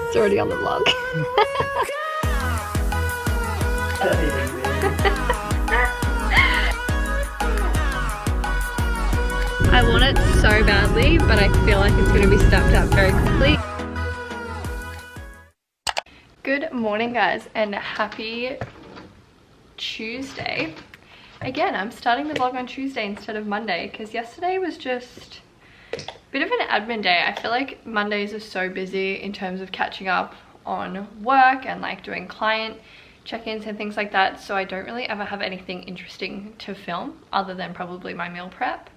It's already on the vlog. I want it so badly, but I feel like it's going to be stuffed up very quickly. Good morning, guys, and happy Tuesday. Again, I'm starting the vlog on Tuesday instead of Monday because yesterday was just a bit of an admin day. I feel like Mondays are so busy in terms of catching up on work and like doing client check-ins and things like that, so I don't really ever have anything interesting to film other than probably my meal prep.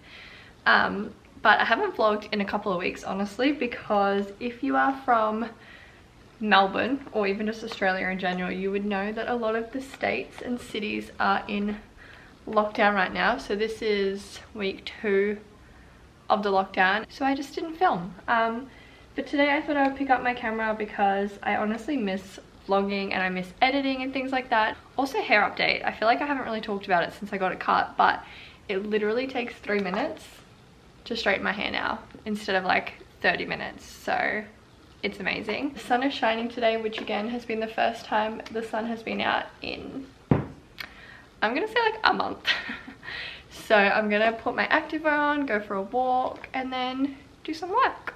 But I haven't vlogged in a couple of weeks, honestly, because if you are from Melbourne or even just Australia in general, you would know that a lot of the states and cities are in lockdown right now. So this is week 2 of the lockdown, so I just didn't film. But today I thought I would pick up my camera because I honestly miss vlogging and I miss editing and things like that. Also, hair update. I feel like I haven't really talked about it since I got it cut, but it literally takes 3 minutes to straighten my hair now instead of like 30 minutes, so it's amazing. The sun is shining today, which again has been the first time the sun has been out in, I'm gonna say like a month. So I'm gonna put my activewear on, go for a walk, and then do some work.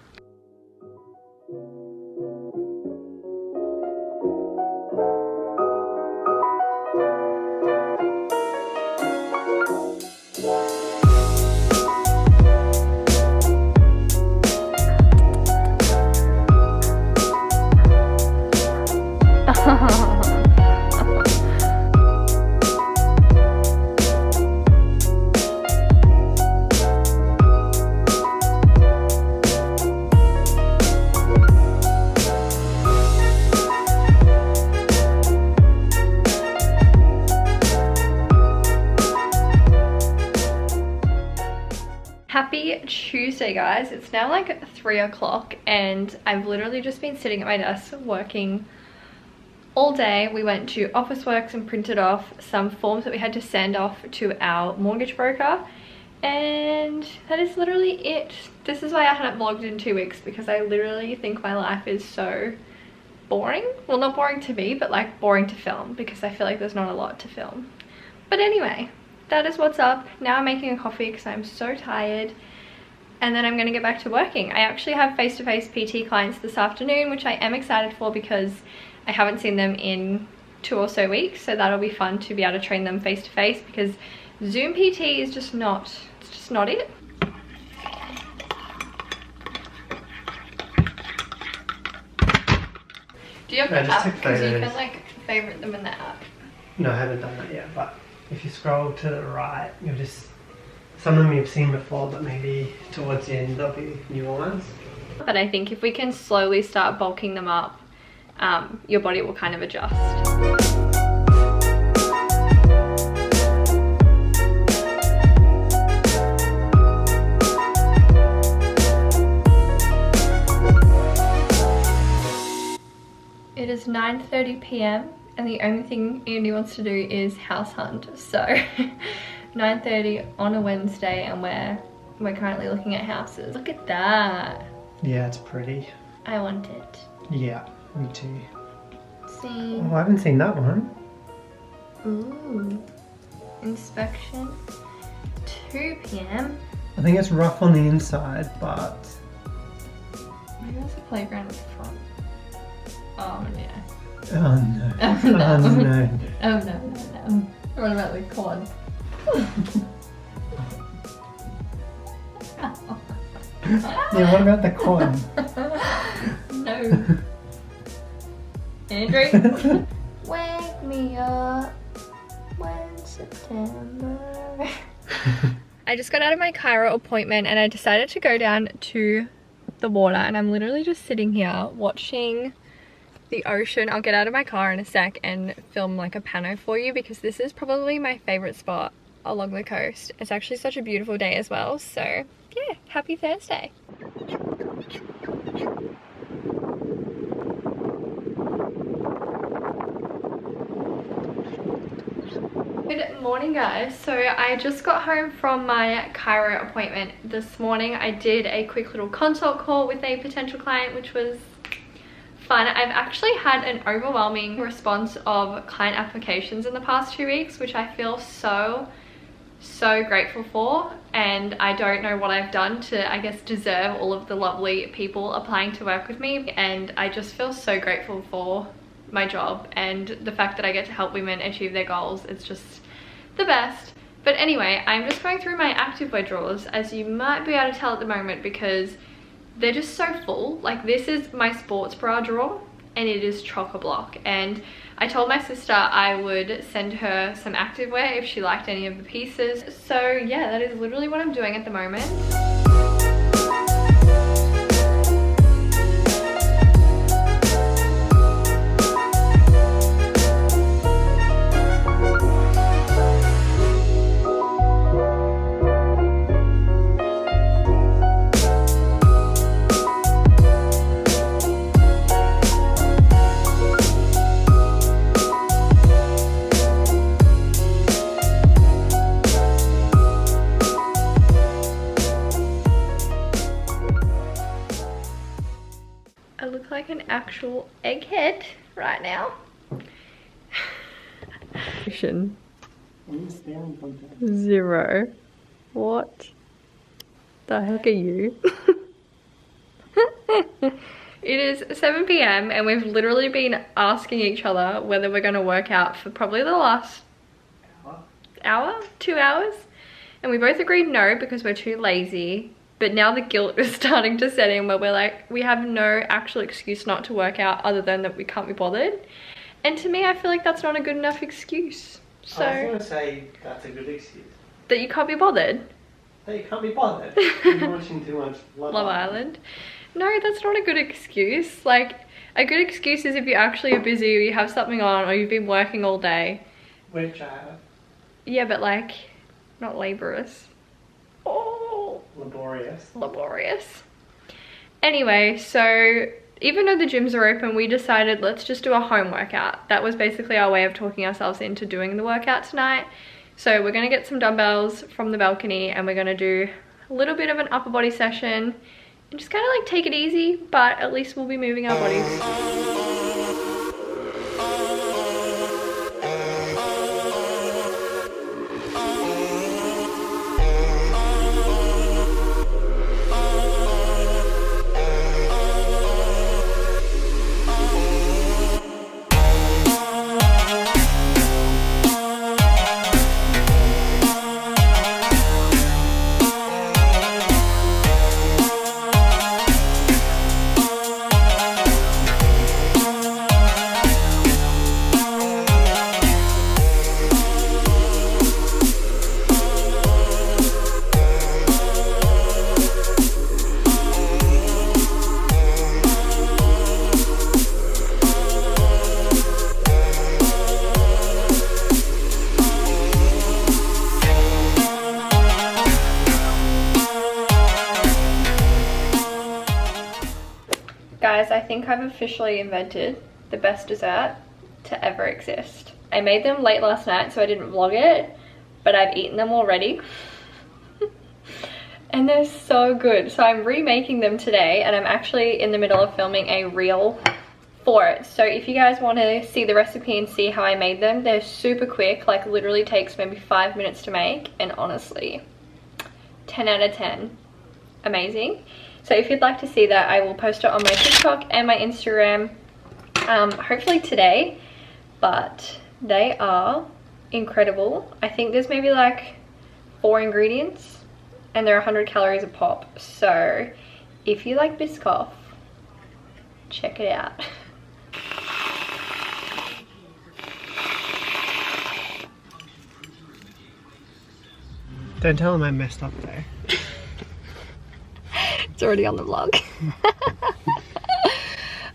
Happy Tuesday, guys. It's now like 3 o'clock and I've literally just been sitting at my desk working all day. We went to Officeworks and printed off some forms that we had to send off to our mortgage broker, and that is literally it. This is why I hadn't vlogged in 2 weeks, because I literally think my life is so boring. Well, not boring to me, but like boring to film, because I feel like there's not a lot to film. But anyway, that is what's up. Now I'm making a coffee because I'm so tired, and then I'm going to get back to working. I actually have face-to-face PT clients this afternoon, which I am excited for because I haven't seen them in 2 or so weeks, so that'll be fun to be able to train them face-to-face, because Zoom PT is just not, it's just not it. Do you have the app? Because you can like favorite them in the app. No, I haven't done that yet, but if you scroll to the right, you'll just, some of them you've seen before, but maybe towards the end there'll be newer ones. But I think if we can slowly start bulking them up, your body will kind of adjust. It is 9:30 p.m. and the only thing Andy wants to do is house hunt. So 9:30 on a Wednesday, and we're currently looking at houses. Look at that. Yeah, it's pretty. I want it. Yeah, me too. See. Oh, I haven't seen that one. Ooh. Inspection. 2 p.m. I think it's rough on the inside, but Maybe there's a playground at the front. Oh yeah. oh no. Oh no. Oh no. Oh no. What about the quad? Yeah, what about the quad? No. Andrew? Wake me up when September. I just got out of my chiro appointment and I decided to go down to the water, and I'm literally just sitting here watching the ocean. I'll get out of my car in a sec and film like a pano for you, because this is probably my favorite spot along the coast. It's actually such a beautiful day as well, so yeah, happy Thursday. Good morning, guys. So I just got home from my chiro appointment this morning. I did a quick little consult call with a potential client, which was fun. I've actually had an overwhelming response of client applications in the past 2 weeks, which I feel so grateful for, and I don't know what I've done to, I guess, deserve all of the lovely people applying to work with me, and I just feel so grateful for my job and the fact that I get to help women achieve their goals. It's just the best. But anyway, I'm just going through my activewear drawers, as you might be able to tell at the moment, because they're just so full. Like, this is my sports bra drawer and it is chock-a-block, and I told my sister I would send her some activewear if she liked any of the pieces. So yeah, that is literally what I'm doing at the moment. I look like an actual egghead right now. 0. What the heck are you? It is 7 p.m. and we've literally been asking each other whether we're going to work out for probably the last hour, 2 hours. And we both agreed no because we're too lazy. But now the guilt is starting to set in where we're like, we have no actual excuse not to work out other than that we can't be bothered. And to me, I feel like that's not a good enough excuse. So I was going to say that's a good excuse. That you can't be bothered? That you can't be bothered. You're watching too much Love Island. No, that's not a good excuse. Like, a good excuse is if you actually are busy or you have something on or you've been working all day. Which I have. Yeah, but like, not laborious. Oh. Laborious. Anyway, so even though the gyms are open, we decided let's just do a home workout. That was basically our way of talking ourselves into doing the workout tonight. So we're going to get some dumbbells from the balcony and we're going to do a little bit of an upper body session and just kind of like take it easy, but at least we'll be moving our bodies. Guys, I think I've officially invented the best dessert to ever exist. I made them late last night, so I didn't vlog it, but I've eaten them already. And they're so good. So I'm remaking them today, and I'm actually in the middle of filming a reel for it. So if you guys want to see the recipe and see how I made them, they're super quick, like literally takes maybe 5 minutes to make, and honestly, 10 out of 10. Amazing. So if you'd like to see that, I will post it on my TikTok and my Instagram, hopefully today, but they are incredible. I think there's maybe like 4 ingredients and they're 100 calories a pop. So if you like Biscoff, check it out. Don't tell them I messed up though. It's already on the vlog.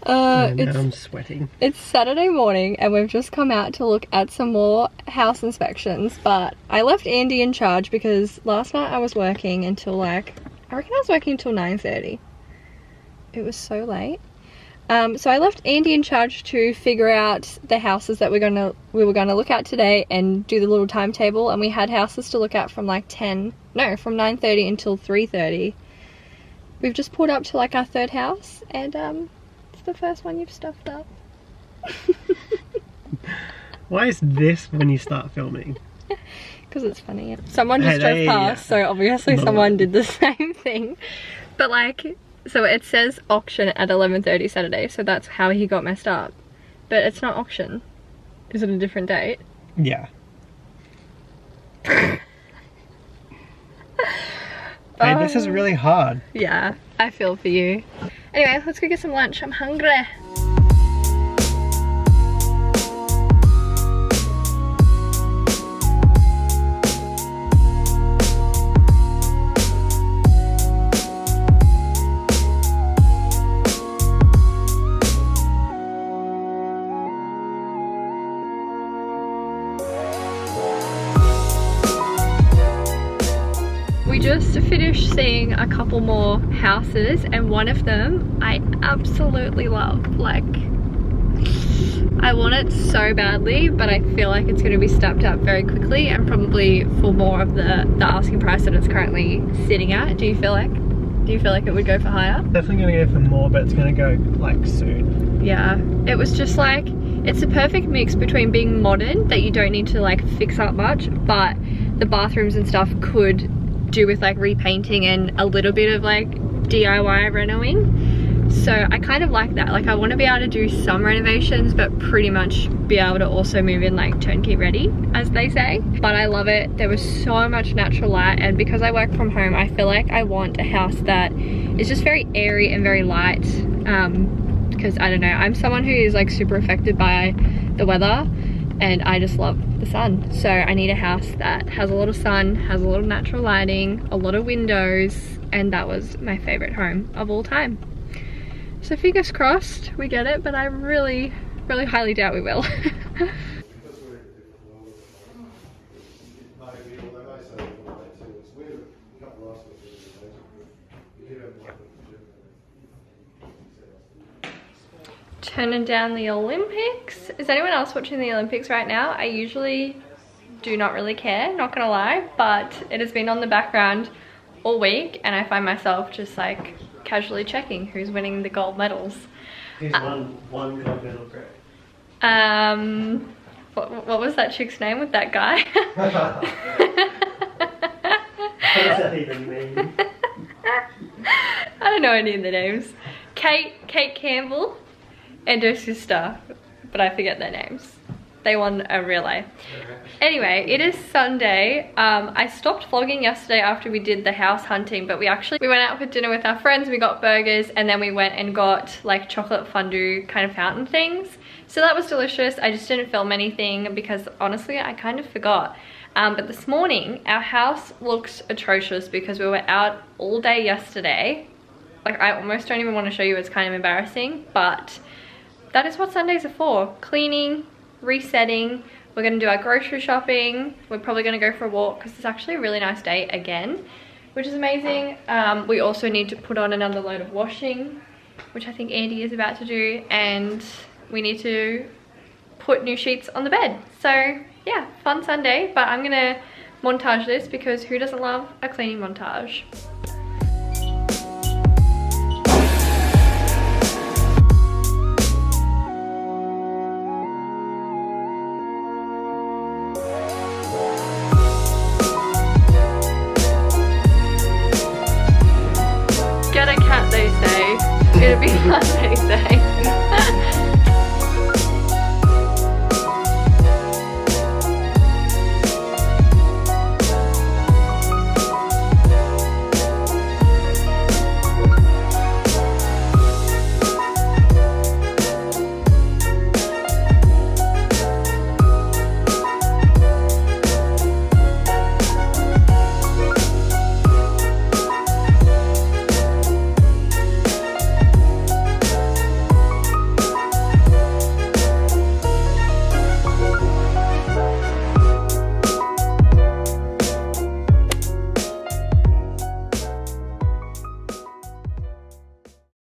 I'm sweating. It's Saturday morning and we've just come out to look at some more house inspections, but I left Andy in charge because last night I was working until like, I reckon I was working until 9:30. It was so late. So I left Andy in charge to figure out the houses that we were gonna look at today and do the little timetable, and we had houses to look at from like from 9:30 until 3:30. We've just pulled up to like our third house and the first one you've stuffed up. Why is this when you start filming? Because it's funny. Someone just drove past, so obviously someone did the same thing. But like, so it says auction at 11:30 Saturday, so that's how he got messed up. But it's not auction. Is it a different date? Yeah. Hey, this is really hard. Yeah, I feel for you. Anyway, let's go get some lunch. I'm hungry. We just finished seeing a couple more houses, and one of them I absolutely love. Like, I want it so badly, but I feel like it's going to be stepped up very quickly and probably for more of the asking price that it's currently sitting at. Do you feel like it would go for higher? Definitely gonna go for more, but it's gonna go like soon. Yeah, it was just like, it's a perfect mix between being modern, that you don't need to like fix up much, but the bathrooms and stuff could do with like repainting and a little bit of like DIY renoing. So I kind of like that. Like, I want to be able to do some renovations, but pretty much be able to also move in like turnkey ready, as they say. But I love it. There was so much natural light, and because I work from home, I feel like I want a house that is just very airy and very light. Because I don't know, I'm someone who is like super affected by the weather, and I just love the sun. So I need a house that has a lot of sun, has a lot of natural lighting, a lot of windows, and that was my favorite home of all time. So fingers crossed we get it, but I really, really highly doubt we will. Turning down the Olympics. Is anyone else watching the Olympics right now? I usually do not really care, not gonna lie, but it has been on the background all week, and I find myself just like casually checking who's winning the gold medals. He's one gold medal, great. What was that chick's name with that guy? What does that even mean? I don't know any of the names. Kate Campbell and her sister, but I forget their names. They won a relay. Anyway, it is Sunday. I stopped vlogging yesterday after we did the house hunting, but we went out for dinner with our friends. We got burgers, and then we went and got like chocolate fondue kind of fountain things. So that was delicious. I just didn't film anything because honestly, I kind of forgot. But this morning, our house looks atrocious because we were out all day yesterday. Like, I almost don't even want to show you. It's kind of embarrassing, but that is what Sundays are for. Cleaning, resetting. We're gonna do our grocery shopping. We're probably gonna go for a walk because it's actually a really nice day again, which is amazing. We also need to put on another load of washing, which I think Andy is about to do, and we need to put new sheets on the bed. So yeah, fun Sunday, but I'm gonna montage this because who doesn't love a cleaning montage? Get a cat, they say. It'll be fun, they say.